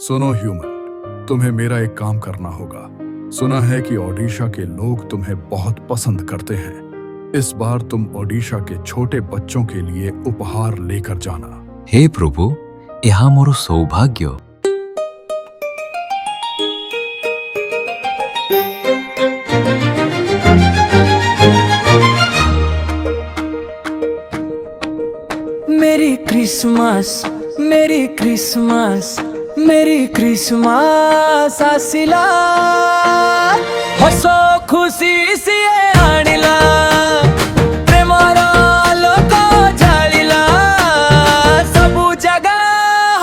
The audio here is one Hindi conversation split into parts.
सुनो ह्यूमन, तुम्हें मेरा एक काम करना होगा। सुना है कि ओडिशा के लोग तुम्हें बहुत पसंद करते हैं। इस बार तुम ओडिशा के छोटे बच्चों के लिए उपहार लेकर जाना। हे प्रभु, यह मोर सौभाग्य। मेरी क्रिसमस, मेरी क्रिसमस, मेरी क्रिसमस आसिला, हस खुशी सिए आनिला, प्रेमर लोक झालिला, सबु जगह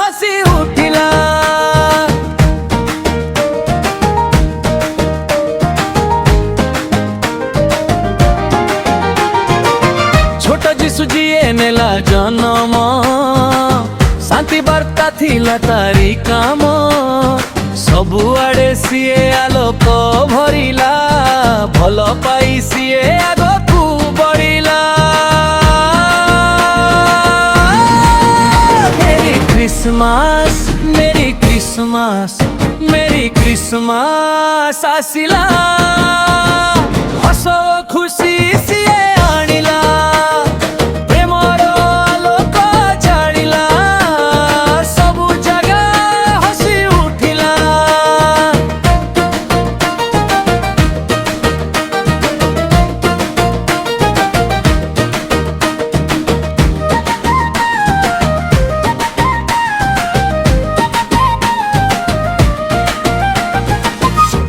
हसी उठिला। छोट जीशु जीए नेला जन्म, शांति वार्ता थिला तारी काम, सबुआड़े सीए आलोक भरिला, भल पाई सीए आगकू बढ़िला। मेरी क्रिसमस, मेरी क्रिसमस, मेरी क्रिसमस आसिला, हस खुशी सीए आनिला,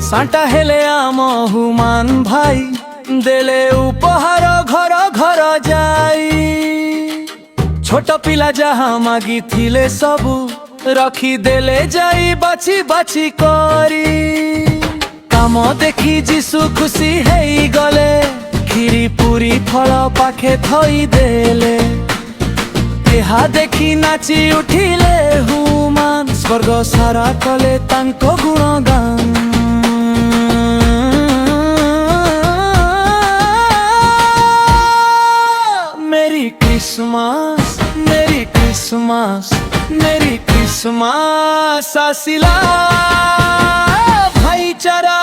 साटा हेले आम हुमान भाई, देले उपहार घर घर जाई। छोट पिला जहाँ मागी थिले सबू, रखी देले जाई बाची बाची करी। काम देखी जीशु खुशी हेई गले, खीरी पूरी फल पाखे थई देले। एहा देखी नाची उठिले हुमान, स्वर्ग सारा कले तांको गुणगान। मेरी क्रिसमस, मेरी क्रिसमस, मेरी क्रिसमस आसिला, भाईचारा